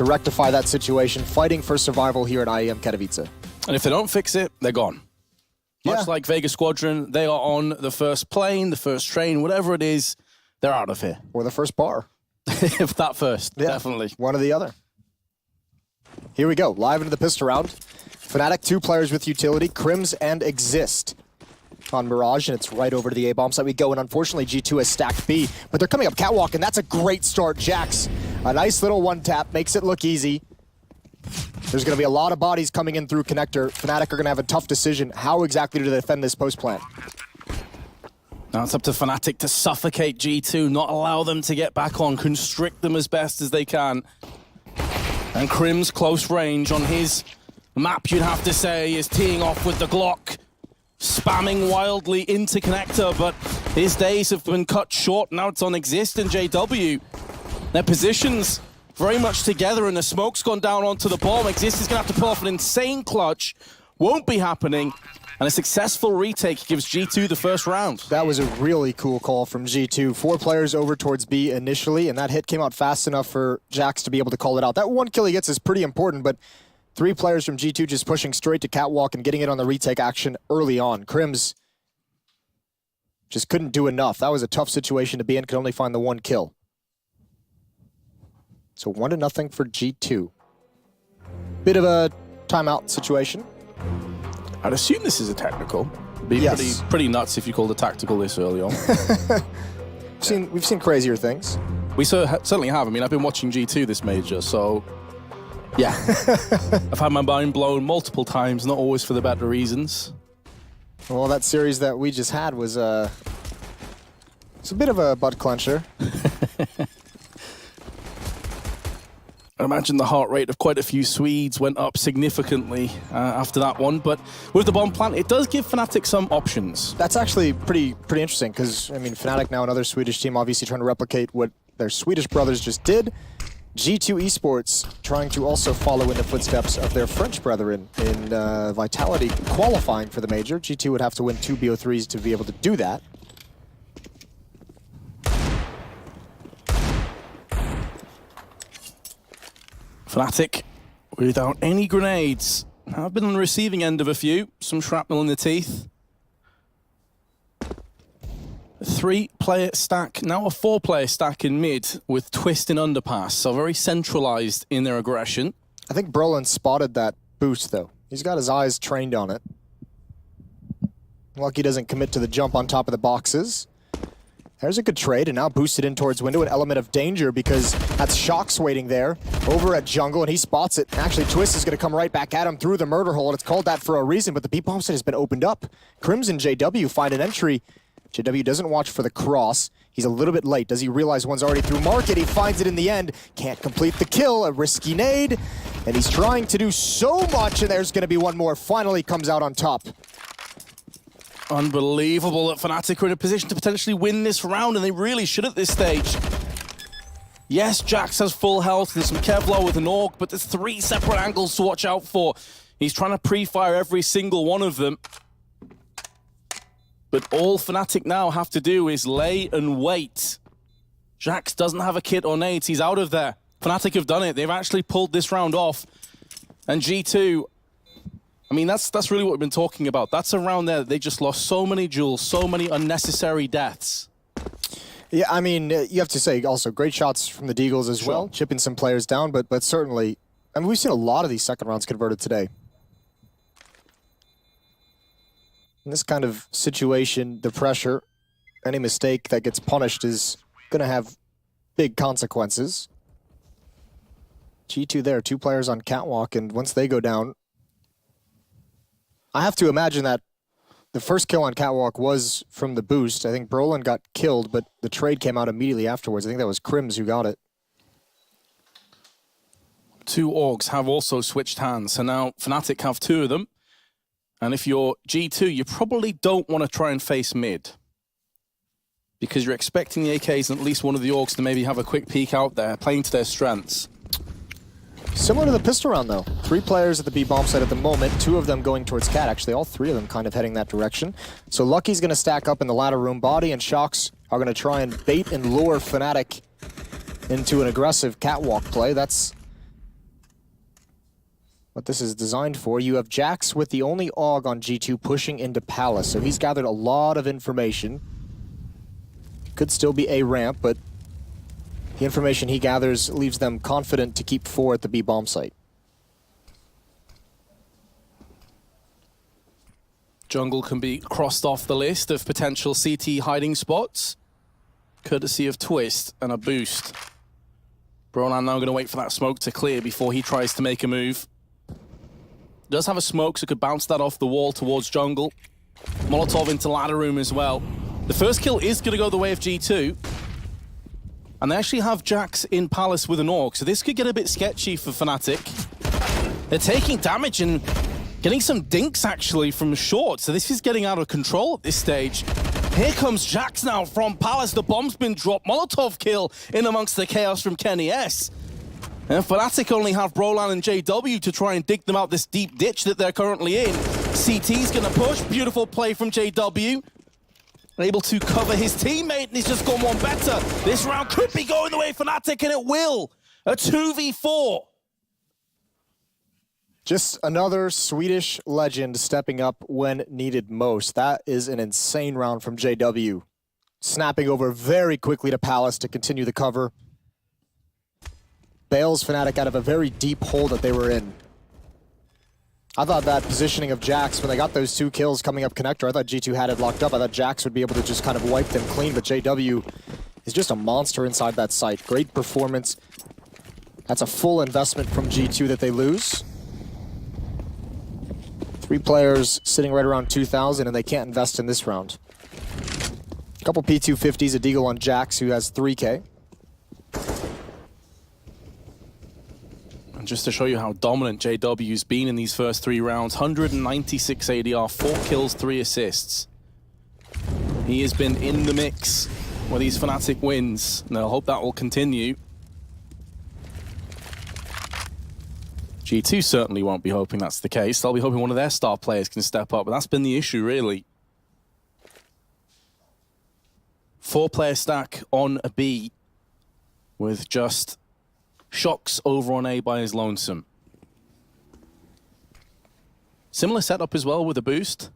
to rectify that situation, fighting for survival here at IEM Katowice. And if they don't fix it, they're gone. Much like Vega Squadron, they are on the first plane, the first train, whatever it is, they're out of here. Or the first bar. If that first, definitely. One or the other. Here we go, live into the pistol round. Fnatic, 2 players with utility, Crims and Exist on Mirage, and it's right over to the A-bomb side we go, and unfortunately G2 has stacked B, but they're coming up Catwalk, and that's a great start. Jax, a nice little one-tap, makes it look easy. There's going to be a lot of bodies coming in through Connector. Fnatic are going to have a tough decision. How exactly do they defend this post plant? Now it's up to Fnatic to suffocate G2, not allow them to get back on, constrict them as best as they can. And Crims, close range on his map, you'd have to say, is teeing off with the Glock, spamming wildly into Connector, but his days have been cut short. Now it's on Exist and JW. Their positions very much together, and the smoke's gone down onto the bomb. Exist is going to have to pull off an insane clutch. Won't be happening. And a successful retake gives G2 the first round. That was a really cool call from G2. 4 players over towards B initially, and that hit came out fast enough for Jax to be able to call it out. That one kill he gets is pretty important, but 3 players from G2 just pushing straight to Catwalk and getting it on the retake action early on. Crims just couldn't do enough. That was a tough situation to be in, could only find the 1 kill. So 1-0 for G2. Bit of a timeout situation. I'd assume this is a technical. Be pretty nuts if you called a tactical this early on. We've seen crazier things. We certainly have. I mean, I've been watching G2 this major, so yeah. I've had my mind blown multiple times, not always for the better reasons. Well, that series that we just had was it's a bit of a butt clencher. I imagine the heart rate of quite a few Swedes went up significantly after that one, but with the bomb plant, it does give Fnatic some options. That's actually pretty interesting, because, I mean, Fnatic now, another Swedish team, obviously trying to replicate what their Swedish brothers just did. G2 Esports trying to also follow in the footsteps of their French brethren in Vitality qualifying for the major. G2 would have to win 2 Bo3s to be able to do that. Fnatic, without any grenades, have been on the receiving end of a few. Some shrapnel in the teeth. A 3-player stack, now a 4-player stack in mid with Twist in underpass, so very centralized in their aggression. I think Brolin spotted that boost, though. He's got his eyes trained on it. Lucky doesn't commit to the jump on top of the boxes. There's a good trade, and now boosted in towards window, an element of danger because that's Shox waiting there over at jungle, and he spots it. Actually, Twist is going to come right back at him through the murder hole, and it's called that for a reason, but the B-bomb site has been opened up. Crimson JW find an entry. JW doesn't watch for the cross. He's a little bit late. Does he realize one's already through market? He finds it in the end. Can't complete the kill, a risky nade, and he's trying to do so much, and there's going to be one more. Finally comes out on top. Unbelievable that Fnatic are in a position to potentially win this round, and they really should at this stage. Yes, Jax has full health, there's some Kevlar with an AUG, but there's 3 separate angles to watch out for. He's trying to pre-fire every single one of them. But all Fnatic now have to do is lay and wait. Jax doesn't have a kit or nades, he's out of there. Fnatic have done it, they've actually pulled this round off. And G2, I mean, that's really what we've been talking about. That's a round there that they just lost so many jewels, so many unnecessary deaths. Yeah, I mean, you have to say also great shots from the Deagles as well, chipping some players down, but certainly, I mean, we've seen a lot of these second rounds converted today. In this kind of situation, the pressure, any mistake that gets punished is going to have big consequences. G2 there, 2 players on Catwalk, and once they go down, I have to imagine that the first kill on Catwalk was from the boost. I think Brolin got killed, but the trade came out immediately afterwards. I think that was Crims who got it. 2 AUGs have also switched hands, so now Fnatic have 2 of them. And if you're G2, you probably don't want to try and face mid, because you're expecting the AKs and at least one of the AUGs to maybe have a quick peek out there, playing to their strengths. Similar to the pistol round, though. 3 players at the B-bomb site at the moment, 2 of them going towards Cat. Actually, all 3 of them kind of heading that direction. So Lucky's going to stack up in the ladder room. Body and Shox are going to try and bait and lure Fnatic into an aggressive Catwalk play. That's what this is designed for. You have Jax with the only AUG on G2 pushing into Palace, so he's gathered a lot of information. Could still be a ramp, but the information he gathers leaves them confident to keep 4 at the B bomb site. Jungle can be crossed off the list of potential CT hiding spots, courtesy of Twist and a boost. Brolan now going to wait for that smoke to clear before he tries to make a move. Does have a smoke, so could bounce that off the wall towards jungle. Molotov into ladder room as well. The first kill is going to go the way of G2. And they actually have Jax in Palace with an AUG, so this could get a bit sketchy for Fnatic. They're taking damage and getting some dinks actually from short, so this is getting out of control at this stage. Here comes Jax now from Palace. The bomb's been dropped. Molotov kill in amongst the chaos from Kenny S. And Fnatic only have Brolan and JW to try and dig them out this deep ditch that they're currently in. CT's gonna push. Beautiful play from JW. Able to cover his teammate, and he's just gone one better. This round could be going the way of Fnatic, and it will. A 2v4. Just another Swedish legend stepping up when needed most. That is an insane round from JW. Snapping over very quickly to Palace to continue the cover. Bails Fnatic out of a very deep hole that they were in. I thought that positioning of Jax, when they got those 2 kills coming up connector, I thought G2 had it locked up. I thought Jax would be able to just kind of wipe them clean, but JW is just a monster inside that site. Great performance. That's a full investment from G2 that they lose. 3 players sitting right around 2,000, and they can't invest in this round. A couple P250s, a deagle on Jax, who has 3K. And just to show you how dominant JW's been in these first 3 rounds, 196 ADR, 4 kills, 3 assists. He has been in the mix with these Fnatic wins, and I hope that will continue. G2 certainly won't be hoping that's the case. They'll be hoping one of their star players can step up, but that's been the issue, really. 4-player stack on a B with just Shocks over on A by his lonesome. Similar setup as well with a boost.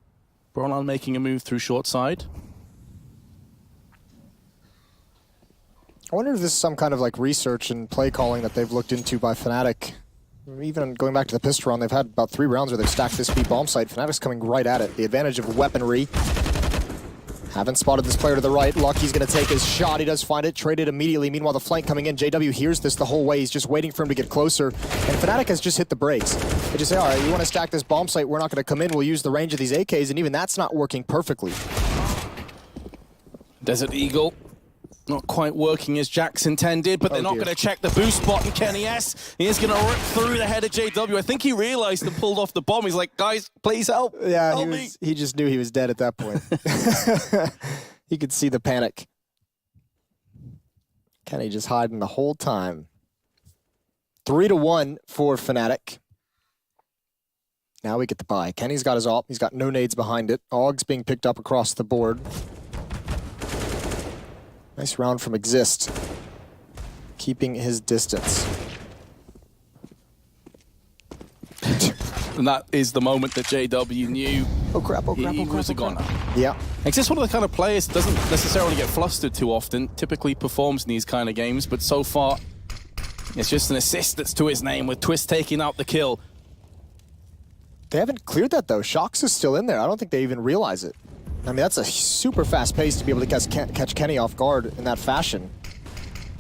Brolan making a move through short side. I wonder if this is some kind of like research and play calling that they've looked into by Fnatic. Even going back to the pistol round, they've had about 3 rounds where they've stacked this B bomb site. Fnatic's coming right at it. The advantage of weaponry. Haven't spotted this player to the right. Lucky's going to take his shot. He does find it. Traded immediately. Meanwhile, the flank coming in. JW hears this the whole way. He's just waiting for him to get closer. And Fnatic has just hit the brakes. They just say, all right, you want to stack this bomb site? We're not going to come in. We'll use the range of these AKs. And even that's not working perfectly. Desert Eagle. Not quite working as Jax intended, but they're not going to check the boost spot, and Kenny S. He is going to rip through the head of JW. I think he realized and pulled off the bomb. He's like, guys, please help. Yeah, help me. He just knew he was dead at that point. He could see the panic. Kenny just hiding the whole time. 3-1 for Fnatic. Now we get the buy. Kenny's got his AWP. He's got no nades behind it. AUG's being picked up across the board. Nice round from Exist. Keeping his distance. And that is the moment that JW knew Oh crap, oh crap, he oh crap, was a oh crap. goner. Yeah. Exist one of the kind of players that doesn't necessarily get flustered too often, typically performs in these kind of games, but so far it's just an assist that's to his name with Twist taking out the kill. They haven't cleared that though. Shocks is still in there. I don't think they even realize it. I mean, that's a super fast pace to be able to catch Kenny off guard in that fashion.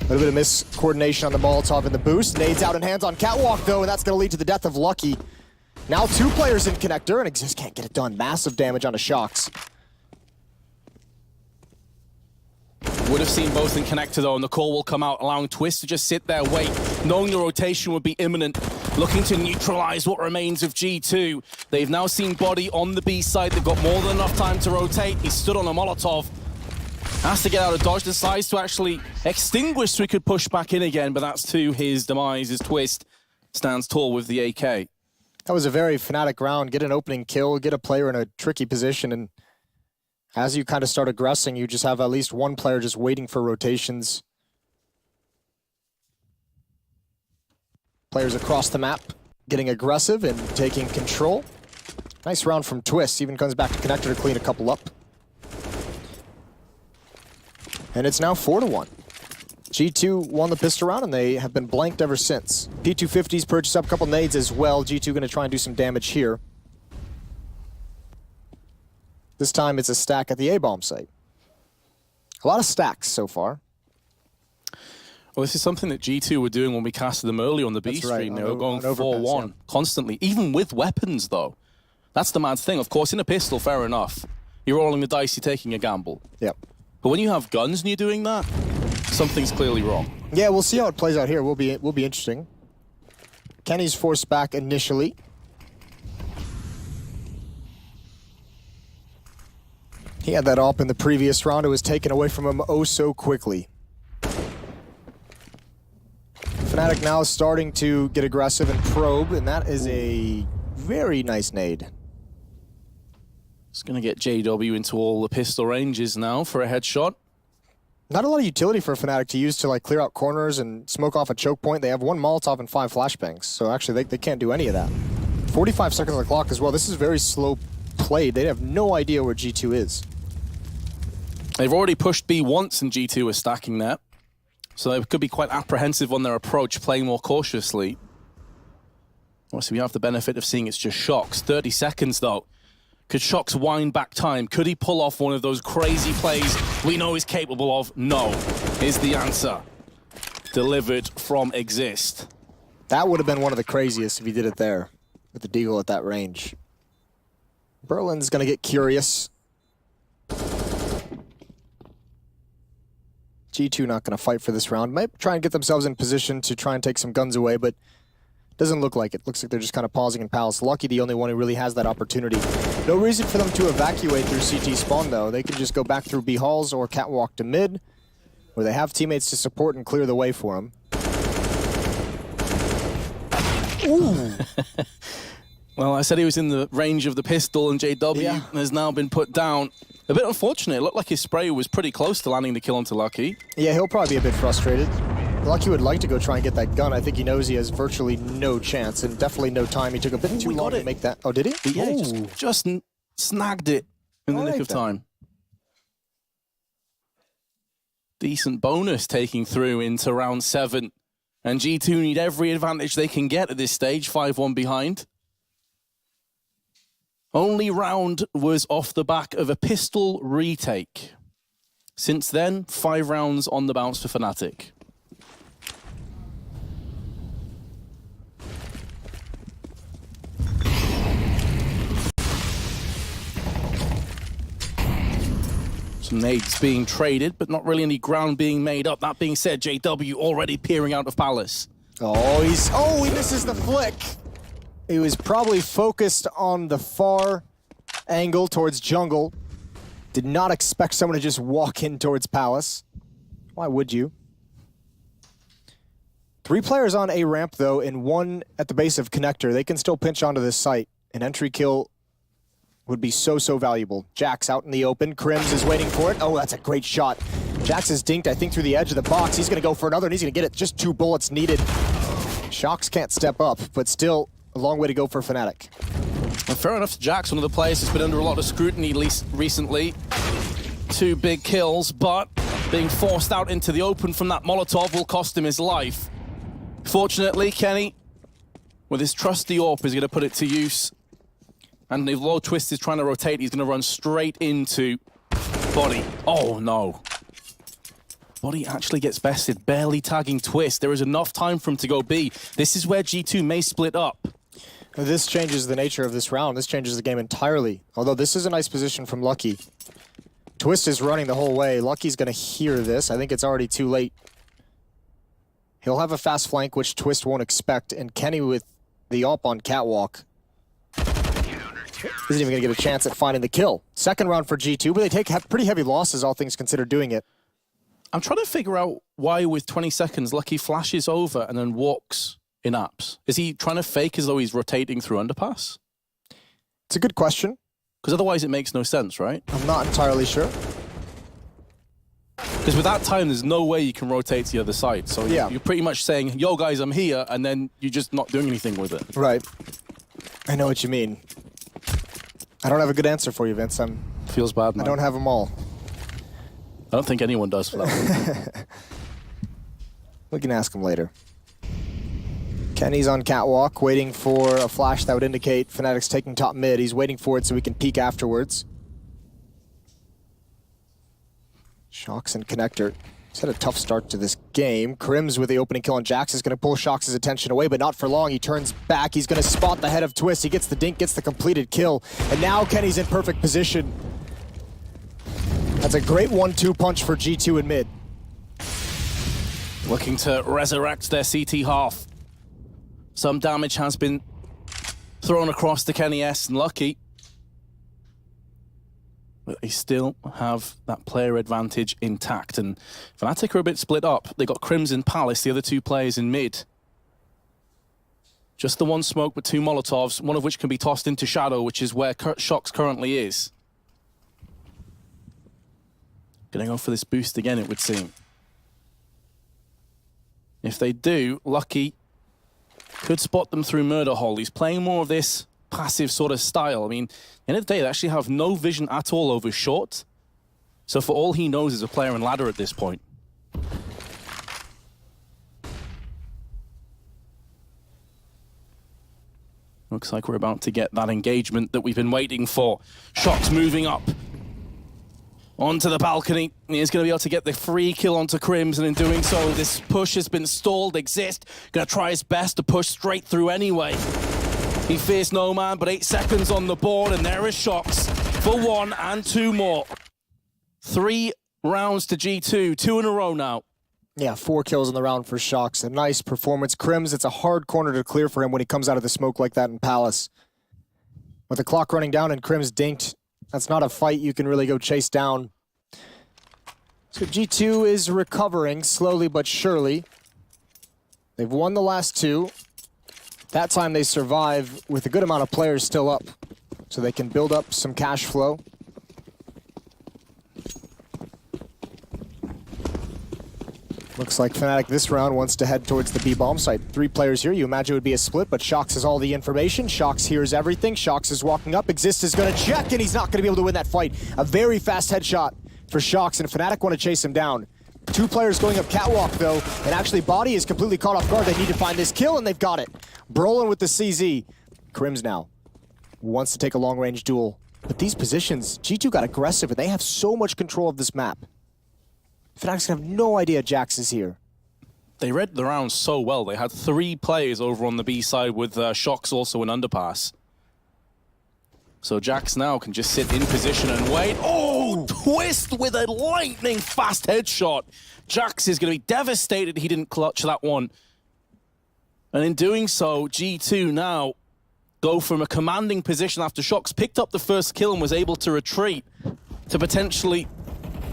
A little bit of miscoordination on the Molotov and the boost. Nades out in hands on Catwalk though, and that's going to lead to the death of Lucky. Now 2 players in connector, and Exist can't get it done. Massive damage onto Shocks. Would have seen both in connector though, and the call will come out, allowing Twist to just sit there, wait, knowing the rotation would be imminent, looking to neutralize what remains of G2. They've now seen Body on the B side. They've got more than enough time to rotate. He stood on a Molotov. Has to get out of dodge, decides to actually extinguish so he could push back in again, but that's to his demise as Twist stands tall with the AK. That was a very Fnatic round. Get an opening kill, get a player in a tricky position, and as you kind of start aggressing, you just have at least one player just waiting for rotations. Players across the map. getting aggressive and taking control. Nice round from Twist, even comes back to Connector to clean a couple up. And it's now 4-1. G2 won the pistol round, and they have been blanked ever since. P250's purchased up a couple nades as well. G2 going to try and do some damage here. This time it's a stack at the A-bomb site. A lot of stacks so far. Well, this is something that G2 were doing when we casted them early on the B stream. They were going 4-1 constantly, even with weapons, though. That's the mad thing. Of course, in a pistol, fair enough. You're rolling the dice, you're taking a gamble. Yep. But when you have guns and you're doing that, something's clearly wrong. Yeah, we'll see how it plays out here. Will be interesting. Kenny's forced back initially. He had that op in the previous round. It was taken away from him oh so quickly. Fnatic now starting to get aggressive and probe, and that is a very nice nade. It's going to get JW into all the pistol ranges now for a headshot. Not a lot of utility for Fnatic to use to like clear out corners and smoke off a choke point. They have 1 Molotov and 5 flashbangs, so actually they can't do any of that. 45 seconds on the clock as well. This is very slow played. They have no idea where G2 is. They've already pushed B once and G2 are stacking that. So they could be quite apprehensive on their approach, playing more cautiously. Obviously, we have the benefit of seeing it's just Shocks. 30 seconds, though. Could Shocks wind back time? Could he pull off one of those crazy plays we know he's capable of? No, is the answer. Delivered from Exist. That would have been one of the craziest if he did it there, with the deagle at that range. Berlin's going to get curious. G2 not going to fight for this round. Might try and get themselves in position to try and take some guns away, but doesn't look like it. Looks like they're just kind of pausing in Palace. Lucky the only one who really has that opportunity. No reason for them to evacuate through CT spawn, though. They can just go back through B halls or catwalk to mid, where they have teammates to support and clear the way for them. Ooh. Well, I said he was in the range of the pistol, and JW has now been put down. A bit unfortunate. It looked like his spray was pretty close to landing the kill onto Lucky. Yeah, he'll probably be a bit frustrated. Lucky would like to go try and get that gun. I think he knows he has virtually no chance and definitely no time. He took a bit too long to make that. Oh, did he? Yeah, he just snagged it in the nick of time. Decent bonus taking through into round 7. And G2 need every advantage they can get at this stage, 5-1 behind. Only round was off the back of a pistol retake. Since then, 5 rounds on the bounce for Fnatic. Some nades being traded, but not really any ground being made up. That being said, JW already peering out of Palace. Oh, he misses the flick. He was probably focused on the far angle towards jungle. Did not expect someone to just walk in towards Palace. Why would you? 3 players on A ramp, though, and 1 at the base of Connector. They can still pinch onto this site. An entry kill would be so valuable. Jax out in the open. Crims is waiting for it. Oh, that's a great shot. Jax is dinked, I think, through the edge of the box. He's going to go for another, and he's going to get it. Just 2 bullets needed. Shocks can't step up, but still a long way to go for Fnatic. Well, fair enough to Jax, one of the players who's been under a lot of scrutiny recently. 2 big kills, but being forced out into the open from that Molotov will cost him his life. Fortunately, Kenny, with his trusty AWP, is going to put it to use. And if Low Twist is trying to rotate, he's going to run straight into Body. Oh, no. Body actually gets bested, barely tagging Twist. There is enough time for him to go B. This is where G2 may split up. This changes the nature of this round. This changes the game entirely. Although this is a nice position from Lucky. Twist is running the whole way. Lucky's going to hear this. I think it's already too late. He'll have a fast flank, which Twist won't expect. And Kenny with the AWP on catwalk isn't even going to get a chance at finding the kill. Second round for G2, but they take pretty heavy losses, all things considered, doing it. I'm trying to figure out why with 20 seconds, Lucky flashes over and then walks in apps. Is he trying to fake as though he's rotating through underpass? It's a good question. Because otherwise it makes no sense, right? I'm not entirely sure. Because with that time, there's no way you can rotate to the other side. So yeah, you're pretty much saying, yo, guys, I'm here, and then you're just not doing anything with it. Right. I know what you mean. I don't have a good answer for you, Vince. Feels bad, man. I don't have them all. I don't think anyone does for that one. We can ask him later. Kenny's on catwalk, waiting for a flash that would indicate Fnatic's taking top mid. He's waiting for it so we can peek afterwards. Shocks and Connector. He's had a tough start to this game. Crims with the opening kill on Jax is going to pull Shocks' attention away, but not for long. He turns back. He's going to spot the head of Twist. He gets the dink, gets the completed kill. And now Kenny's in perfect position. That's a great 1-2 punch for G2 in mid. Looking to resurrect their CT half. Some damage has been thrown across to Kenny S and Lucky. But they still have that player advantage intact. And Fnatic are a bit split up. They got Crimson Palace, the other two players in mid. Just the one smoke with two Molotovs, one of which can be tossed into Shadow, which is where Shocks currently is. Gonna go for this boost again, it would seem. If they do, Lucky could spot them through Murder Hole. He's playing more of this passive sort of style. I mean, at the end of the day, they actually have no vision at all over short. So for all he knows is a player and ladder at this point. Looks like we're about to get that engagement that we've been waiting for. Shocks moving up onto the balcony. He's going to be able to get the free kill onto Crims, and in doing so, this push has been stalled. Exist going to try his best to push straight through anyway. He fears no man, but 8 seconds on the board, and there is Shocks for 1 and 2 more. 3 rounds to G2, 2 in a row now. Yeah, 4 kills in the round for Shocks. A nice performance. Crims, it's a hard corner to clear for him when he comes out of the smoke like that in Palace. With the clock running down and Crims dinked, that's not a fight you can really go chase down. So G2 is recovering slowly but surely. They've won the last 2. That time they survive with a good amount of players still up, so they can build up some cash flow. Looks like Fnatic this round wants to head towards the B-bomb site. 3 players here. You imagine it would be a split, but Shocks has all the information. Shocks hears everything. Shocks is walking up. Exist is going to check, and he's not going to be able to win that fight. A very fast headshot for Shocks, and Fnatic want to chase him down. 2 players going up catwalk, though, and actually Body is completely caught off guard. They need to find this kill, and they've got it. Brolin with the CZ. Crims now wants to take a long-range duel. But these positions, G2 got aggressive, and they have so much control of this map. Fnatic's gonna have no idea Jax is here. They read the round so well. They had 3 players over on the B side with Shocks also in underpass. So Jax now can just sit in position and wait. Oh, Twist with a lightning fast headshot. Jax is going to be devastated he didn't clutch that one. And in doing so, G2 now go from a commanding position after Shocks picked up the first kill and was able to retreat to potentially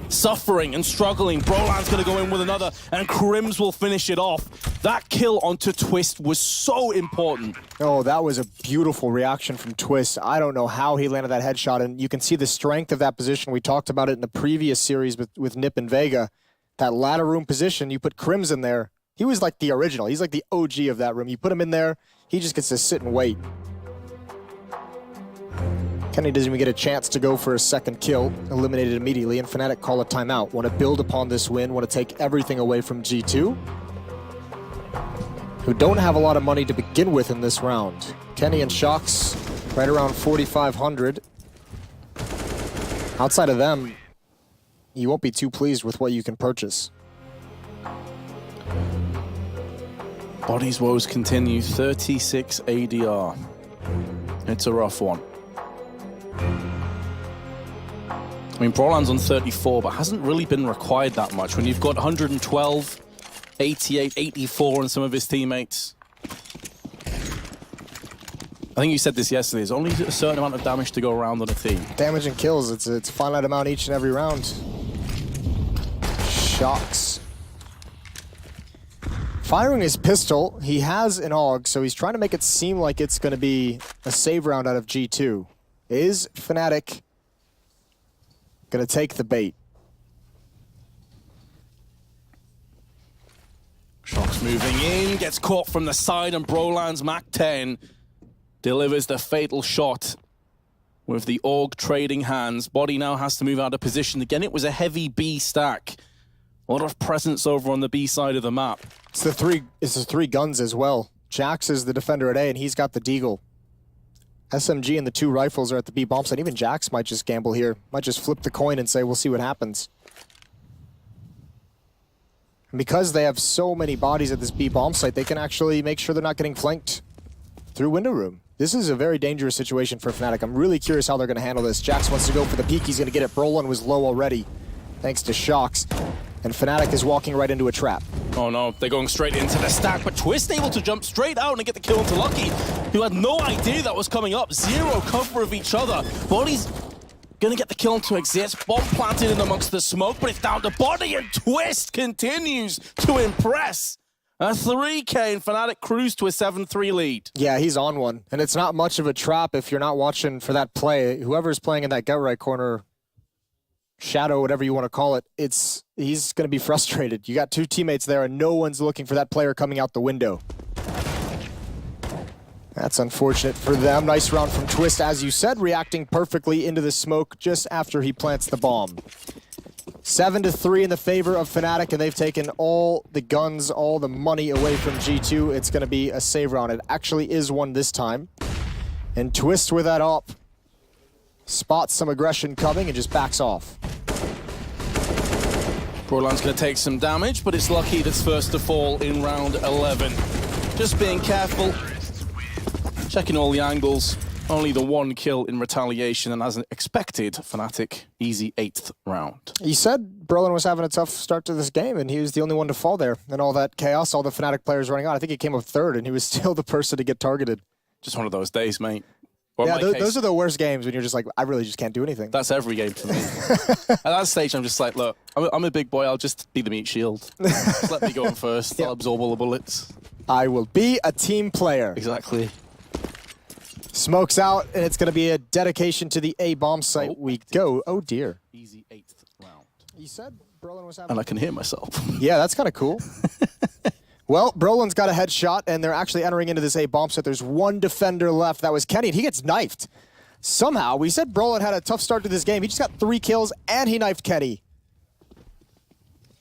suffering and struggling. Brolan's going to go in with another, and Crims will finish it off. That kill onto Twist was so important. Oh, that was a beautiful reaction from Twist. I don't know how he landed that headshot, and you can see the strength of that position. We talked about it in the previous series with Nip and Vega. That ladder room position, you put Crims in there. He was like the original. He's like the OG of that room. You put him in there, he just gets to sit and wait. Kenny doesn't even get a chance to go for a second kill, eliminated immediately, and Fnatic call a timeout. Want to build upon this win, want to take everything away from G2, who don't have a lot of money to begin with in this round. Kenny and Shocks right around 4,500. Outside of them, you won't be too pleased with what you can purchase. Body's woes continue, 36 ADR. It's a rough one. I mean, Brolan's on 34, but hasn't really been required that much. When you've got 112, 88, 84 on some of his teammates. I think you said this yesterday, there's only a certain amount of damage to go around on a team. Damage and kills, it's a finite amount each and every round. Shocks. Firing his pistol, he has an AUG, so he's trying to make it seem like it's going to be a save round out of G2. Is Fnatic gonna take the bait? Shox moving in, gets caught from the side, and Brolan's Mac-10 delivers the fatal shot with the AUG trading hands. Body now has to move out of position. Again, it was a heavy B stack. A lot of presence over on the B side of the map. It's the three guns as well. Jax is the defender at A, and he's got the Deagle. SMG and the 2 rifles are at the B bomb site. Even Jax might just gamble here. Might just flip the coin and say, we'll see what happens. And because they have so many bodies at this B bomb site, they can actually make sure they're not getting flanked through window room. This is a very dangerous situation for Fnatic. I'm really curious how they're going to handle this. Jax wants to go for the peek. He's going to get it. Brolin was low already, thanks to Shox. And Fnatic is walking right into a trap. Oh no, they're going straight into the stack, but Twist able to jump straight out and get the kill into Lucky, who had no idea that was coming up. Zero cover of each other. Body's gonna get the kill into Exist. Bomb planted in amongst the smoke, but it's down to Body, and Twist continues to impress. A 3K, and Fnatic cruise to a 7-3 lead. Yeah, he's on one. And it's not much of a trap if you're not watching for that play. Whoever's playing in that gut right corner, shadow, whatever you want to call it, he's going to be frustrated. You got 2 teammates there, and no one's looking for that player coming out the window. That's unfortunate for them. Nice round from Twist, as you said, reacting perfectly into the smoke just after he plants the bomb. 7-3 in the favor of Fnatic, and they've taken all the guns, all the money away from G2. It's going to be a save round. It actually is one this time. And Twist with that up spots some aggression coming and just backs off. Brolan's going to take some damage, but it's Lucky that's first to fall in round 11. Just being careful, checking all the angles. Only the 1 kill in retaliation, and as expected, Fnatic, easy 8th round. He said Brolin was having a tough start to this game, and he was the only one to fall there. And all that chaos, all the Fnatic players running out. I think he came up 3rd, and he was still the person to get targeted. Just one of those days, mate. Or yeah, those are the worst games when you're just like, I really just can't do anything. That's every game for me. At that stage, I'm just like, look, I'm a big boy. I'll just be the meat shield. Just let me go in first. I'll absorb all the bullets. I will be a team player. Exactly. Smoke's out, and it's going to be a dedication to the A bomb site. We go. Oh, dear. Easy 8th round. You said Brolin was having... And I can hear myself. Yeah, that's kind of cool. Well, Brolin's got a headshot, and they're actually entering into this A bomb set. There's 1 defender left. That was Kenny, and he gets knifed. Somehow, we said Brolin had a tough start to this game. He just got 3 kills, and he knifed Kenny.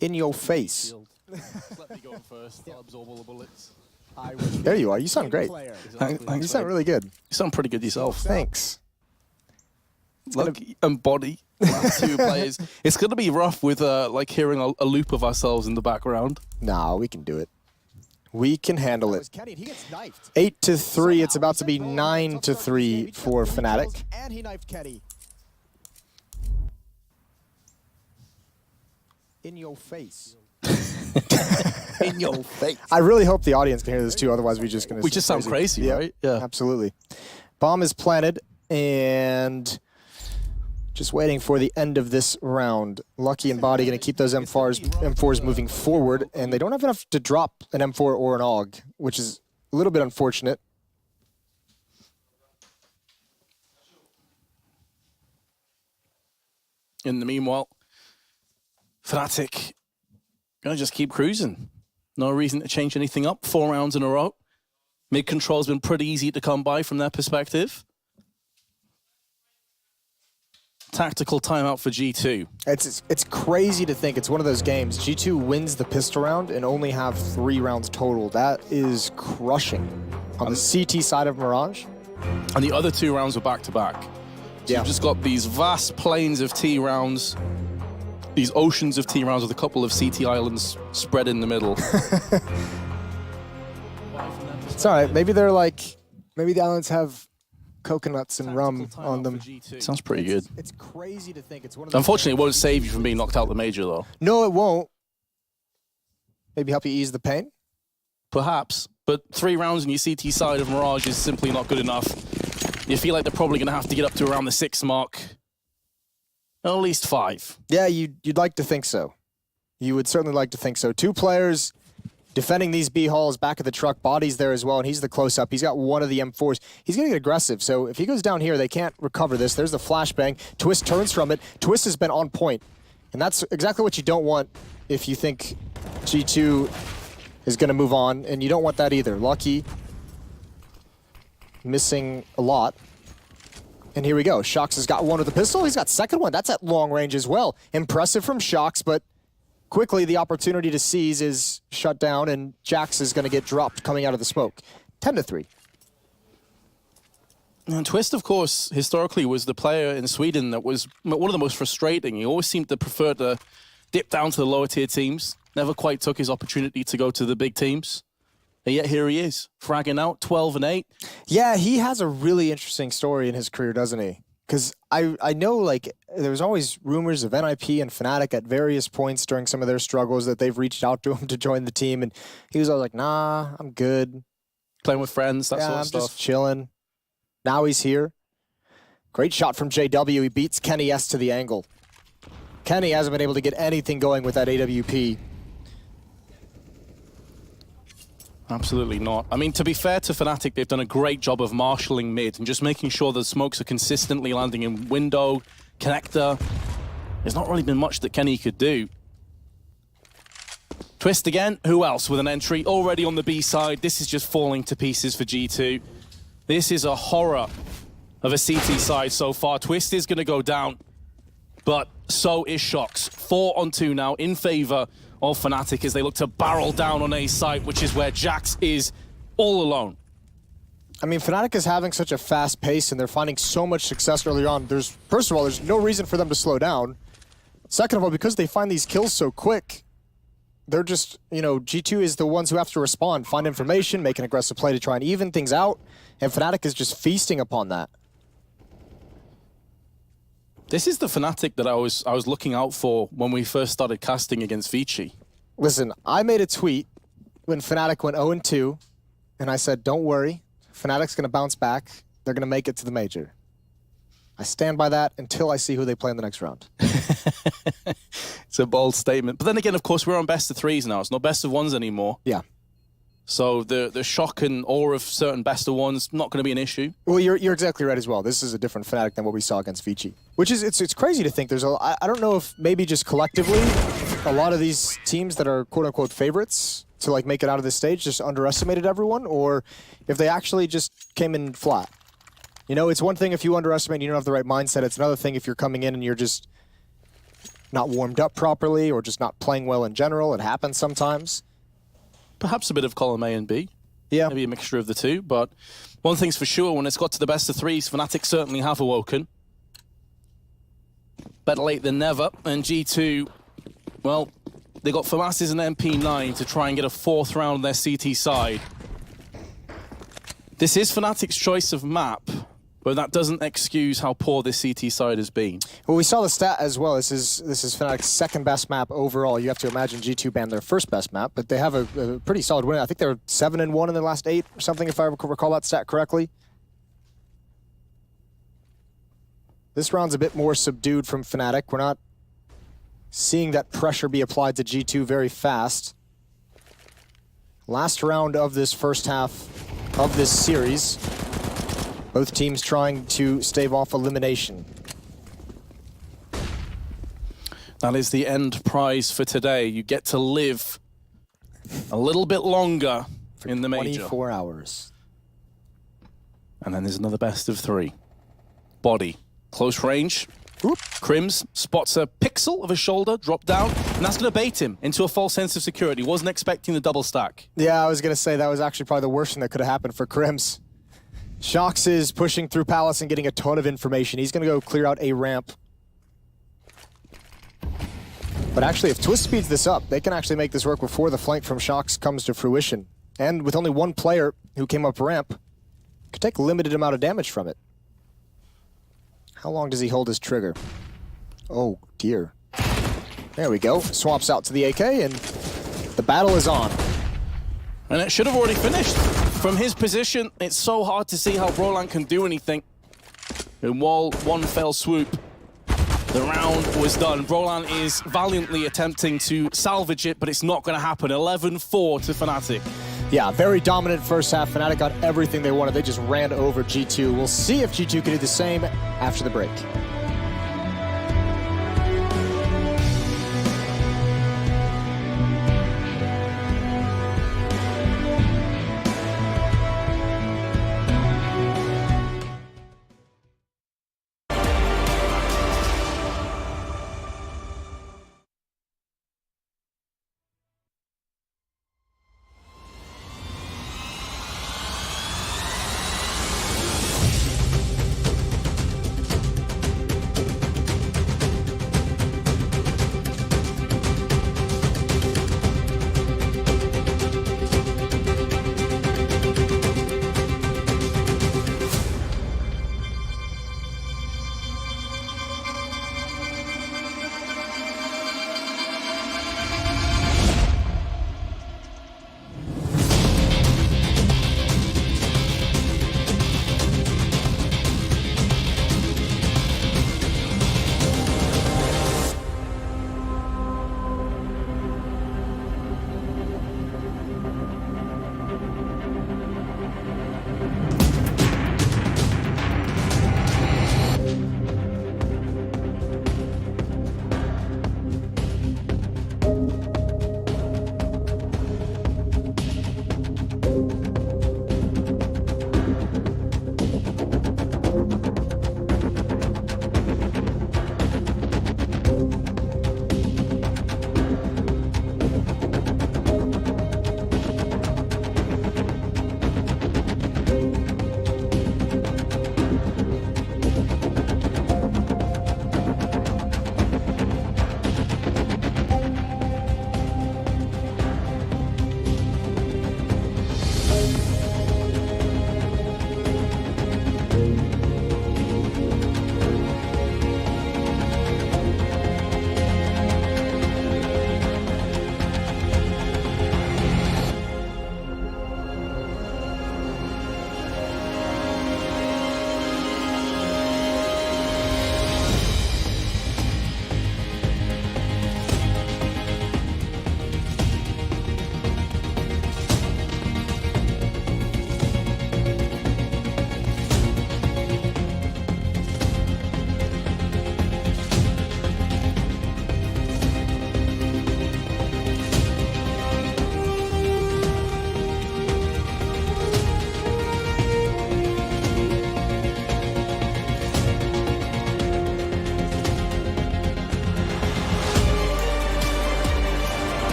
In your face. Let me go in first. I'll absorb all the bullets. There you are. You sound great. Thanks, You sound really good. You sound pretty good yourself. Thanks. Lucky and Body, last 2 players. It's going to be rough with like hearing a loop of ourselves in the background. Nah, we can do it. We can handle it. 8-3. It's about to be 9-3 for Fnatic. And he knifed Kenny. In your face. In your face. I really hope the audience can hear this too. Otherwise, we're just going to. We just sound crazy, right? Yeah, absolutely. Bomb is planted, and just waiting for the end of this round. Lucky and Body going to keep those M4s moving forward, and they don't have enough to drop an M4 or an AUG, which is a little bit unfortunate. In the meanwhile, Fnatic gonna just keep cruising. No reason to change anything up. 4 rounds in a row. Mid control's been pretty easy to come by from their perspective. Tactical timeout for G2. It's crazy to think it's one of those games. G2 wins the pistol round and only have 3 rounds total. That is crushing. On the CT side of Mirage. And the other 2 rounds were back-to-back. So yeah. You've just got these vast plains of T rounds, these oceans of T rounds with a couple of CT islands spread in the middle. It's all right. Maybe they're like, maybe the islands have coconuts and rum on them. Sounds pretty good. It's crazy to think it's one of those. Unfortunately, it won't save you from being knocked out the major, though. No, it won't. Maybe help you ease the pain? Perhaps. But 3 rounds on your CT side of Mirage is simply not good enough. You feel like they're probably going to have to get up to around the 6 mark. At least 5. Yeah, you'd like to think so. You would certainly like to think so. 2 players defending these B halls back of the truck. Body's there as well, and he's the close-up. He's got 1 of the M4s. He's going to get aggressive, so if he goes down here, they can't recover this. There's the flashbang. Twist turns from it. Twist has been on point, and that's exactly what you don't want if you think G2 is going to move on, and you don't want that either. Lucky missing a lot. And here we go. Shox has got one with the pistol. He's got second one. That's at long range as well. Impressive from Shox, but quickly the opportunity to seize is shut down, and Jax is going to get dropped coming out of the smoke. 10-3. And Twist, of course, historically was the player in Sweden that was one of the most frustrating. He always seemed to prefer to dip down to the lower tier teams. Never quite took his opportunity to go to the big teams. And yet here he is, fragging out 12-8. Yeah, he has a really interesting story in his career, doesn't he? Because I know, like, there was always rumors of NIP and Fnatic at various points during some of their struggles that they've reached out to him to join the team, and he was always like, nah, I'm good. Playing with friends, that sort of stuff. I'm just chilling. Now he's here. Great shot from JW. He beats Kenny S to the angle. Kenny hasn't been able to get anything going with that AWP. Absolutely not. I mean, to be fair to Fnatic, they've done a great job of marshalling mid and just making sure the smokes are consistently landing in window, connector. There's not really been much that Kenny could do. Twist again. Who else with an entry? Already on the B side. This is just falling to pieces for G2. This is a horror of a CT side so far. Twist is going to go down, but so is Shox. 4-on-2 now in favor of Fnatic as they look to barrel down on A site, which is where Jax is all alone. I mean, Fnatic is having such a fast pace and they're finding so much success early on. First of all, there's no reason for them to slow down. Second of all, because they find these kills so quick, they're just, you know, G2 is the ones who have to respond, find information, make an aggressive play to try and even things out, and Fnatic is just feasting upon that. This is the Fnatic that I was looking out for when we first started casting against Vici. Listen, I made a tweet when Fnatic went 0-2, and I said, don't worry, Fnatic's going to bounce back. They're going to make it to the major. I stand by that until I see who they play in the next round. It's a bold statement. But then again, of course, we're on best of threes now. It's not best of ones anymore. Yeah. So the shock and awe of certain best of ones not going to be an issue. Well, you're exactly right as well. This is a different Fnatic than what we saw against Vici. Which is, it's crazy to think I don't know if maybe just collectively, a lot of these teams that are quote-unquote favorites to like make it out of this stage just underestimated everyone, or if they actually just came in flat. You know, it's one thing if you underestimate and you don't have the right mindset. It's another thing if you're coming in and you're just not warmed up properly or just not playing well in general. It happens sometimes. Perhaps a bit of column A and B. Yeah. Maybe a mixture of the two. But one thing's for sure, when it's got to the best of threes, Fnatic certainly have awoken. Better late than never. And G2, well, they got Famas's and MP9 to try and get a fourth round on their CT side. This is Fnatic's choice of map, but that doesn't excuse how poor this CT side has been. Well, we saw the stat as well. This is Fnatic's second best map overall. You have to imagine G2 banned their first best map, but they have a pretty solid win. I think they were 7-1 in their last 8 or something, if I recall that stat correctly. This round's a bit more subdued from Fnatic. We're not seeing that pressure be applied to G2 very fast. Last round of this first half of this series. Both teams trying to stave off elimination. That is the end prize for today. You get to live a little bit longer in the major. 24 hours. And then there's another best of 3. Body. Close range. Oop. Crims spots a pixel of a shoulder, drop down, and that's going to bait him into a false sense of security. Wasn't expecting the double stack. Yeah, I was going to say that was actually probably the worst thing that could have happened for Crims. Shox is pushing through Palace and getting a ton of information. He's going to go clear out a ramp. But actually, if Twist speeds this up, they can actually make this work before the flank from Shox comes to fruition. And with only one player who came up ramp, could take a limited amount of damage from it. How long does he hold his trigger? Oh, dear. There we go. Swaps out to the AK, and the battle is on. And it should have already finished. From his position, it's so hard to see how Brolan can do anything. In one fell swoop, the round was done. Brolan is valiantly attempting to salvage it, but it's not going to happen. 11-4 to Fnatic. Yeah, very dominant first half. Fnatic got everything they wanted. They just ran over G2. We'll see if G2 can do the same after the break.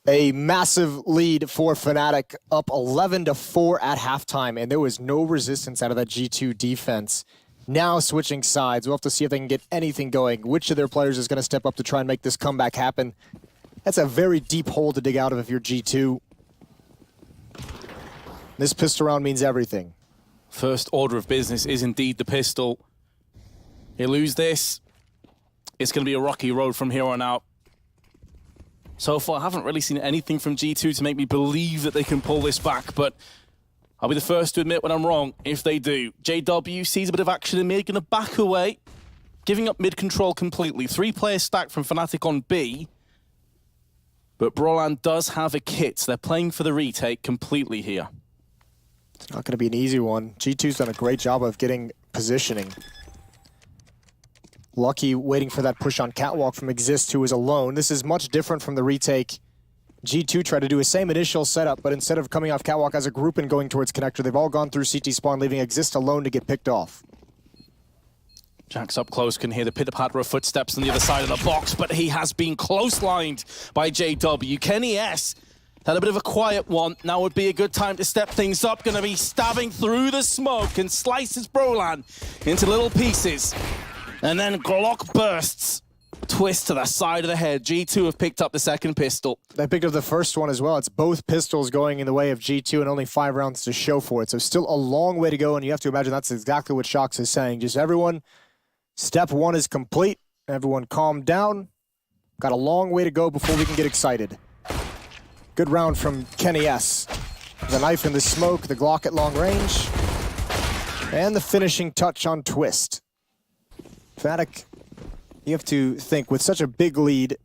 A massive lead for Fnatic, up 11-4 at halftime, and there was no resistance out of that G2 defense. Now switching sides, we'll have to see if they can get anything going. Which of their players is going to step up to try and make this comeback happen? That's a very deep hole to dig out of if you're G2. This pistol round means everything. First order of business is indeed the pistol. They lose this, it's going to be a rocky road from here on out. So far, I haven't really seen anything from G2 to make me believe that they can pull this back, but I'll be the first to admit when I'm wrong if they do. JW sees a bit of action in mid, going to back away, giving up mid control completely. 3-player stack from Fnatic on B, but Brolan does have a kit. They're playing for the retake completely here. It's not going to be an easy one. G2's done a great job of getting positioning. Lucky waiting for that push on Catwalk from Exist, who is alone. This is much different from the retake. G2 tried to do a same initial setup, but instead of coming off Catwalk as a group and going towards Connector, they've all gone through CT spawn, leaving Exist alone to get picked off. Jack's up close, can hear the pitter-patter of footsteps on the other side of the box, but he has been close-lined by JW. Kenny S had a bit of a quiet one. Now would be a good time to step things up. Gonna be stabbing through the smoke and slices Brolan into little pieces. And then Glock bursts. Twist to the side of the head. G2 have picked up the second pistol. They picked up the first one as well. It's both pistols going in the way of G2 and only 5 rounds to show for it. So still a long way to go, and you have to imagine that's exactly what Shox is saying. Just everyone, step 1 is complete. Everyone calm down. Got a long way to go before we can get excited. Good round from Kenny S. The knife in the smoke, the Glock at long range, and the finishing touch on Twist. Fnatic, you have to think, with such a big lead,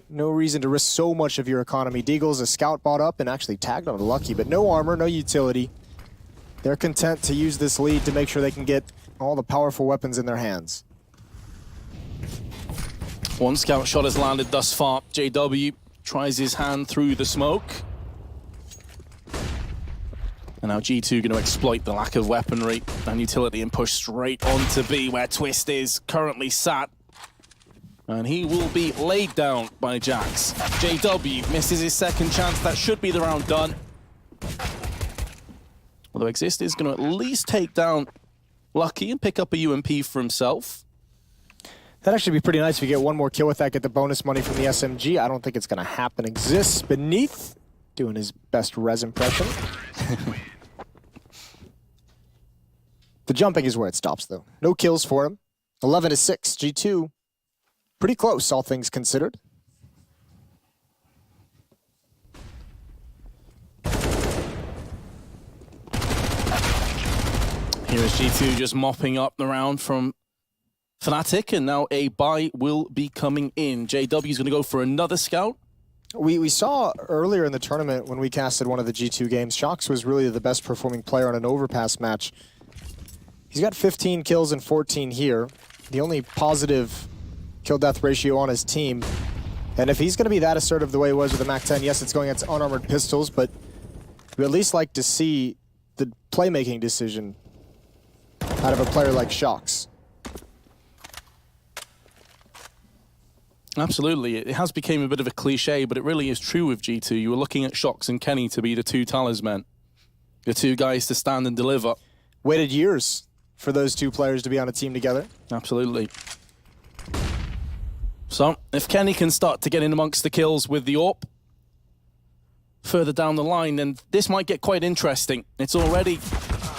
no reason to risk so much of your economy. Deagle's a scout bought up and actually tagged on Lucky, but no armor, no utility. They're content to use this lead to make sure they can get all the powerful weapons in their hands. One scout shot has landed thus far. JW tries his hand through the smoke. And now G2 going to exploit the lack of weaponry and utility and push straight onto B, where Twist is currently sat. And he will be laid down by Jax. JW misses his second chance. That should be the round done. Although Exist is going to at least take down Lucky and pick up a UMP for himself. That'd actually be pretty nice if you get one more kill with that, get the bonus money from the SMG. I don't think it's going to happen. Exists beneath, doing his best res impression. The jumping is where it stops, though. No kills for him. 11-6, G2. Pretty close, all things considered. Here is G2 just mopping up the round from Fnatic, and now a buy will be coming in. JW is going to go for another scout. We saw earlier in the tournament when we casted one of the G2 games, Shox was really the best performing player on an overpass match. He's got 15 kills and 14 here. The only positive kill-death ratio on his team. And if he's going to be that assertive the way he was with the MAC-10, yes, it's going against unarmored pistols, but we at least like to see the playmaking decision out of a player like Shox. Absolutely. It has become a bit of a cliche, but it really is true with G2. You were looking at Shox and Kenny to be the two talisman, the two guys to stand and deliver. Waited years for those two players to be on a team together. Absolutely. So, if Kenny can start to get in amongst the kills with the AWP further down the line, then this might get quite interesting. It's already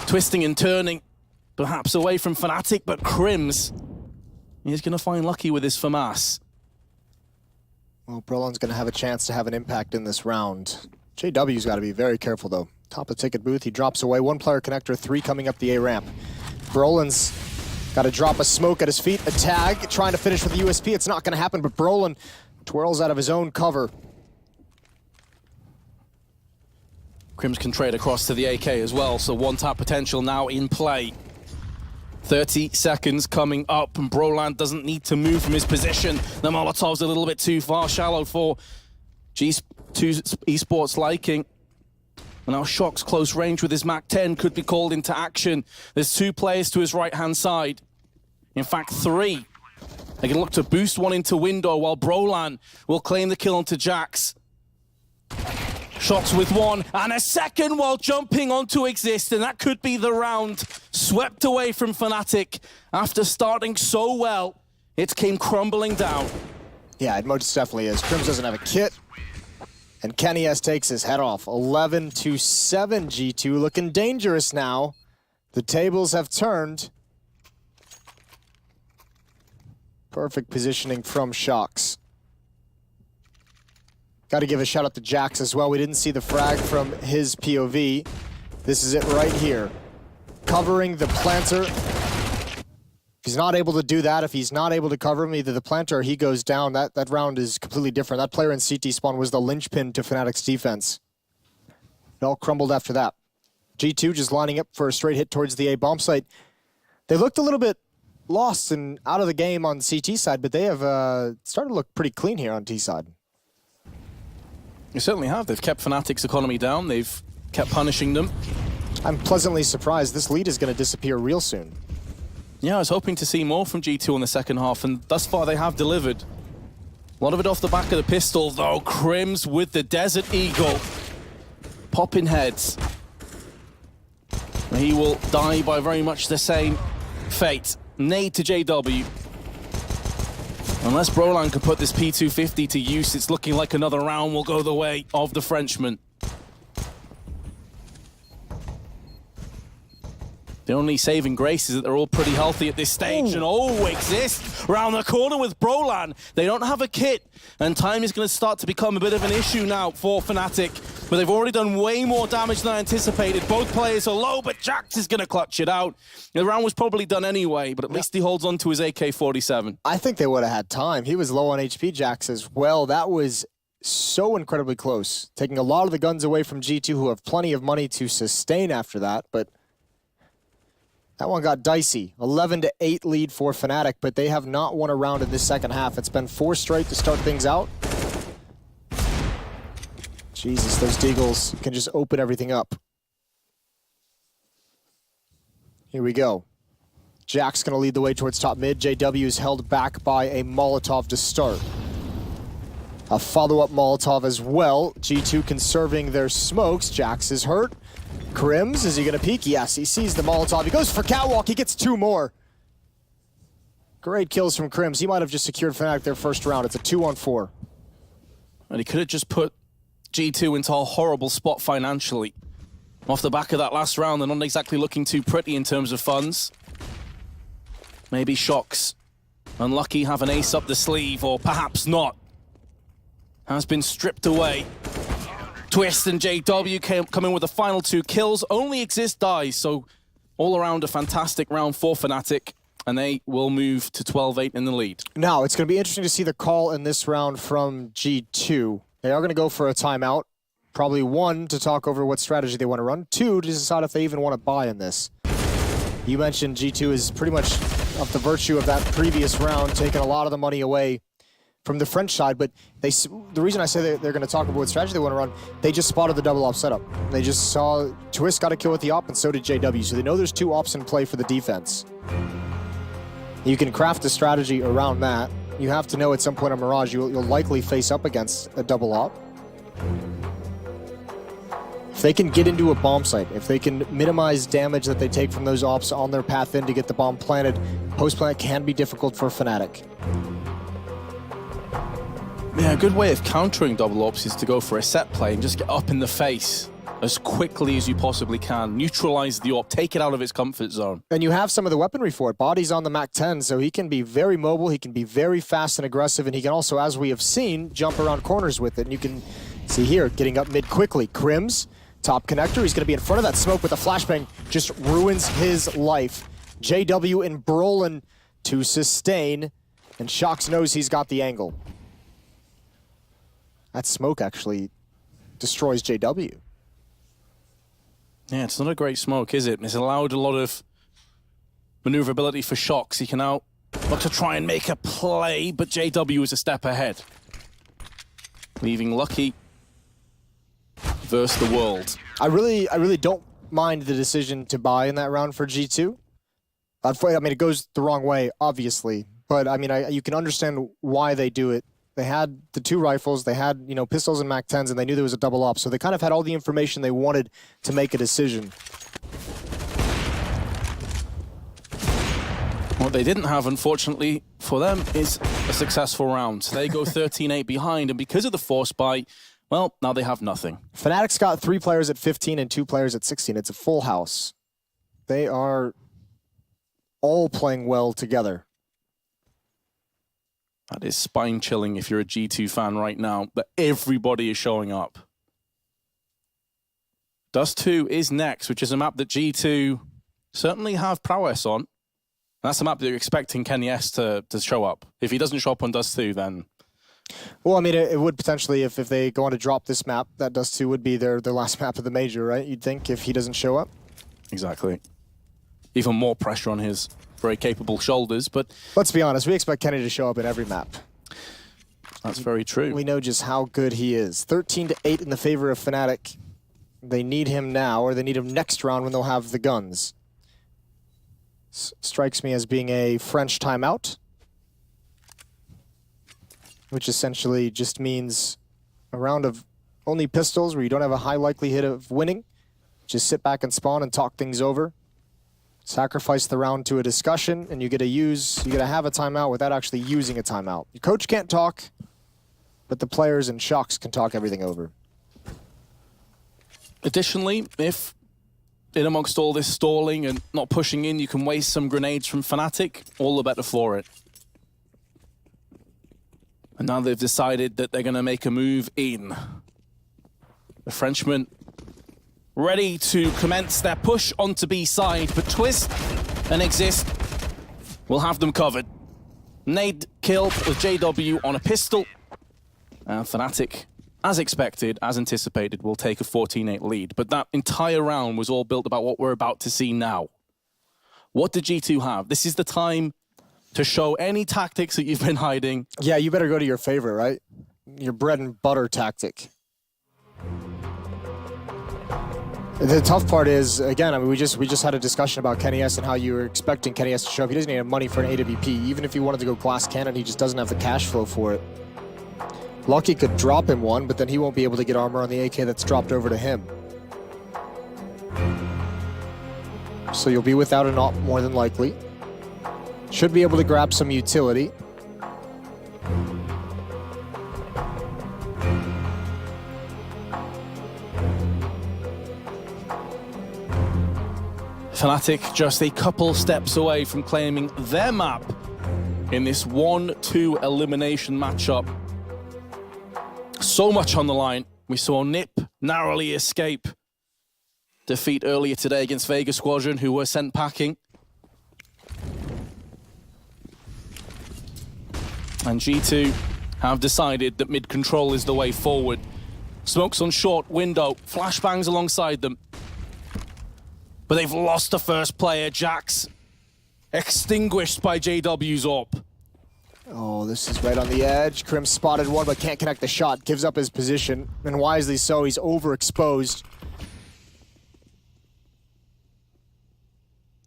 twisting and turning, perhaps away from Fnatic, but Crims, he's going to find lucky with his FAMAS. Well, Brolan's going to have a chance to have an impact in this round. JW's got to be very careful, though. Top of ticket booth, he drops away. One player connector, 3 coming up the A ramp. Brolan's got to drop a smoke at his feet, a tag, trying to finish with the USP. It's not going to happen, but Brolan twirls out of his own cover. Crims can trade across to the AK as well, so one tap potential now in play. 30 seconds coming up, and Brolan doesn't need to move from his position. The Molotov's a little bit too far, shallow for G2 Esports liking. And now Shox close range with his MAC-10 could be called into action. There's 2 players to his right-hand side. In fact, 3. They can look to boost one into window while Brolan will claim the kill onto Jax. Shox with 1 and a second while jumping onto Exist, and that could be the round. Swept away from Fnatic after starting so well. It came crumbling down. Yeah, it most definitely is. Crims doesn't have a kit. And Kenny S takes his head off. 11-7 G2, looking dangerous now. The tables have turned. Perfect positioning from Shox. Got to give a shout out to Jax as well. We didn't see the frag from his POV. This is it right here. Covering the planter. If he's not able to do that, if he's not able to cover him, either the planter or he goes down, that round is completely different. That player in CT spawn was the linchpin to Fnatic's defense. It all crumbled after that. G2 just lining up for a straight hit towards the A bomb site. They looked a little bit lost and out of the game on CT side, but they have started to look pretty clean here on T side. They certainly have. They've kept Fnatic's economy down. They've kept punishing them. I'm pleasantly surprised this lead is going to disappear real soon. Yeah, I was hoping to see more from G2 in the second half, and thus far they have delivered. A lot of it off the back of the pistol, though. Crims with the Desert Eagle. Popping heads. He will die by very much the same fate. Nade to JW. Unless Brolan can put this P250 to use, it's looking like another round will go the way of the Frenchman. The only saving grace is that they're all pretty healthy at this stage. Ooh. And Exist round the corner with Brolan. They don't have a kit, and time is going to start to become a bit of an issue now for Fnatic. But they've already done way more damage than I anticipated. Both players are low, but Jax is going to clutch it out. The round was probably done anyway, but at least he holds on to his AK-47. I think they would have had time. He was low on HP, Jax, as well. That was so incredibly close. Taking a lot of the guns away from G2, who have plenty of money to sustain after that, but that one got dicey. 11-8 lead for Fnatic, but they have not won a round in this second half. It's been 4 straight to start things out. Jesus, those Deagles can just open everything up. Here we go. Jack's going to lead the way towards top mid. JW is held back by a Molotov to start. A follow-up Molotov as well. G2 conserving their smokes. Jax is hurt. Crims, is he going to peek? Yes, he sees the Molotov. He goes for Catwalk. He gets 2 more. Great kills from Crims. He might have just secured Fnatic their first round. It's a 2-on-4. And he could have just put G2 into a horrible spot financially. Off the back of that last round, they're not exactly looking too pretty in terms of funds. Maybe Shox, unlucky, have an ace up the sleeve, or perhaps not. Has been stripped away. Twist and JW come in with the final 2 kills. Only Exist dies, so all around a fantastic round for Fnatic, and they will move to 12-8 in the lead. Now, it's going to be interesting to see the call in this round from G2. They are going to go for a timeout. Probably 1, to talk over what strategy they want to run. 2, to decide if they even want to buy in this. You mentioned G2 is pretty much of the virtue of that previous round, taking a lot of the money away from the French side, but the reason I say they're going to talk about what strategy they want to run, they just spotted the double op setup. They just saw Twist got a kill with the op, and so did JW, so they know there's 2 ops in play for the defense. You can craft a strategy around that. you have to know at some point on Mirage you'll likely face up against a double op. If they can get into a bomb site, if they can minimize damage that they take from those ops on their path in to get the bomb planted, post-plant can be difficult for Fnatic. Yeah, a good way of countering double ops is to go for a set play and just get up in the face as quickly as you possibly can. Neutralize the op, take it out of its comfort zone. And you have some of the weaponry for it. Body's on the Mac 10, so he can be very mobile, he can be very fast and aggressive, and he can also, as we have seen, jump around corners with it. And you can see here, getting up mid quickly. Crims, top connector, he's gonna be in front of that smoke with a flashbang, just ruins his life. JW and Brolin to sustain, and Shox knows he's got the angle. That smoke actually destroys JW. Yeah, it's not a great smoke, is it? It's allowed a lot of maneuverability for Shox. He can now look to try and make a play, but JW is a step ahead. Leaving Lucky versus the world. I really don't mind the decision to buy in that round for G2. I mean, it goes the wrong way, obviously, but I mean, you can understand why they do it. They had the 2 rifles, they had, you know, pistols and Mac 10s, and they knew there was a double op, so they kind of had all the information they wanted to make a decision. What they didn't have, unfortunately, for them is a successful round. So they go 13-8 behind, and because of the force buy, well, now they have nothing. Fnatic's got 3 players at 15 and 2 players at 16. It's a full house. They are all playing well together. That is spine-chilling if you're a G2 fan right now, but everybody is showing up. Dust 2 is next, which is a map that G2 certainly have prowess on. That's the map that you're expecting Kenny S to show up. If he doesn't show up on Dust 2, then... Well, I mean, it would potentially, if they go on to drop this map, that Dust 2 would be their last map of the major, right? You'd think, if he doesn't show up? Exactly. Even more pressure on his very capable shoulders, but... Let's be honest, we expect Kenny to show up in every map. That's very true. We know just how good he is. 13-8 in the favor of Fnatic. They need him now, or they need him next round when they'll have the guns. Strikes me as being a French timeout, which essentially just means a round of only pistols where you don't have a high likelihood of winning. Just sit back and spawn and talk things over. Sacrifice the round to a discussion, and you get to have a timeout without actually using a timeout. Your coach can't talk, but the players and Shox can talk everything over. Additionally, if in amongst all this stalling and not pushing in, you can waste some grenades from Fnatic, all the better for it. And now they've decided that they're going to make a move in. The Frenchmen ready to commence their push onto B side, but Twist and Exist will have them covered. Nade kill with JW on a pistol. And Fnatic, as expected, as anticipated, will take a 14-8 lead. But that entire round was all built about what we're about to see now. What did G2 have? This is the time to show any tactics that you've been hiding. Yeah, you better go to your favorite, right? Your bread and butter tactic. The tough part is, again, I mean, we just had a discussion about Kenny S and how you were expecting Kenny S to show up. He doesn't need money for an AWP. Even if he wanted to go glass cannon, he just doesn't have the cash flow for it. Lucky could drop him one, but then he won't be able to get armor on the AK that's dropped over to him. So you'll be without an op more than likely. Should be able to grab some utility. Fnatic just a couple steps away from claiming their map in this 1-2 elimination matchup. So much on the line. We saw Nip narrowly escape defeat earlier today against Vega Squadron, who were sent packing. And G2 have decided that mid-control is the way forward. Smokes on short, window, flashbangs alongside them. But they've lost the first player, Jax. Extinguished by JW's AWP. Oh, this is right on the edge. Krim spotted one, but can't connect the shot. Gives up his position, and wisely so. He's overexposed.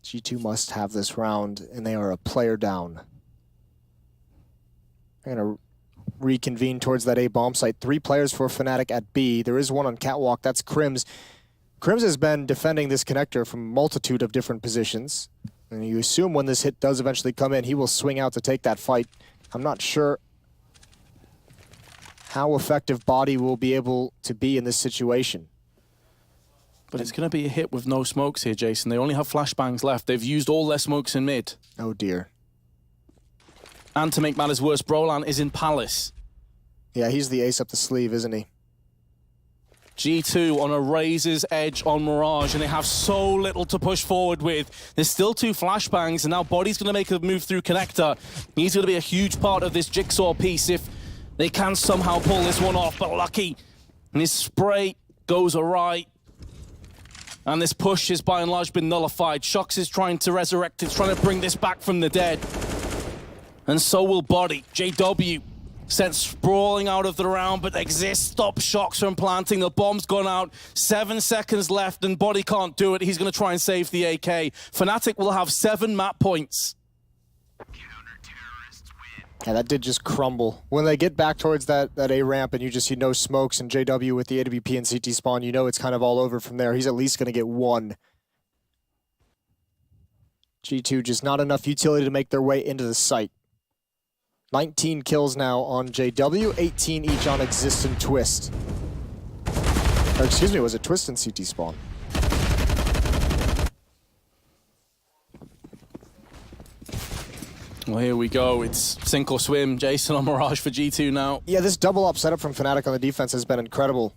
G2 must have this round, and they are a player down. They're going to reconvene towards that A bomb site. 3 players for Fnatic at B. There is one on Catwalk. That's Crims. Crims has been defending this connector from a multitude of different positions. And you assume when this hit does eventually come in, he will swing out to take that fight. I'm not sure how effective Body will be able to be in this situation. But it's going to be a hit with no smokes here, Jason. They only have flashbangs left. They've used all their smokes in mid. Oh dear. And to make matters worse, Brolan is in Palace. Yeah, he's the ace up the sleeve, isn't he? G2 on a razor's edge on Mirage, and they have so little to push forward with. There's still 2 flashbangs, and now Body's going to make a move through Connector. He's going to be a huge part of this jigsaw piece if they can somehow pull this one off, but lucky. And his spray goes awry. And this push has by and large been nullified. Shox is trying to resurrect it, trying to bring this back from the dead. And so will Body. JW sent sprawling out of the round, but Exist stops Shox from planting. The bomb's gone out. 7 seconds left, and Body can't do it. He's going to try and save the AK. Fnatic will have 7 map points. Yeah, that did just crumble. When they get back towards that A ramp and you just see no smokes and JW with the AWP and CT spawn, you know it's kind of all over from there. He's at least going to get 1. G2 just not enough utility to make their way into the site. 19 kills now on JW, 18 each on Exist and Twist. Or excuse me, was it Twist and CT spawn? Well, here we go. It's sink or swim. Jason on Mirage for G2 now. Yeah, this double up setup from Fnatic on the defense has been incredible.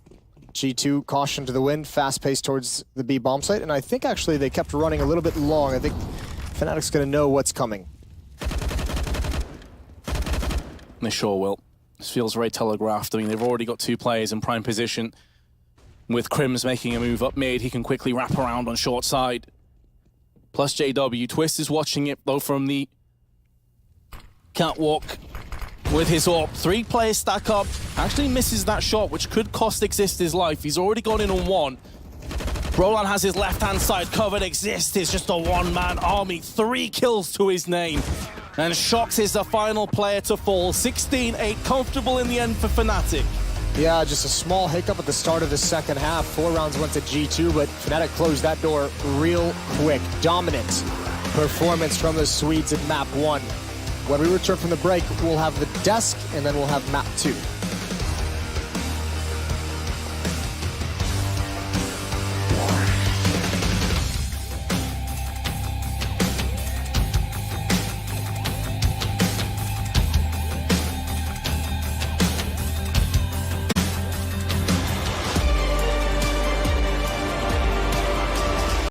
G2, caution to the wind, fast pace towards the B bomb site, and I think actually they kept running a little bit long. I think Fnatic's going to know what's coming. They sure will. This feels very telegraphed. I mean, they've already got 2 players in prime position. With Crims making a move up mid, he can quickly wrap around on short side. Plus JW. Twist is watching it, though, from the catwalk with his AWP. 3 players stack up. Actually misses that shot, which could cost Exist his life. He's already gone in on 1. Roland has his left-hand side covered. Exist is just a one-man army. 3 kills to his name. And Shox is the final player to fall. 16-8, comfortable in the end for Fnatic. Yeah, just a small hiccup at the start of the second half. 4 rounds went to G2, but Fnatic closed that door real quick. Dominant performance from the Swedes in map 1. When we return from the break, we'll have the desk, and then we'll have map 2.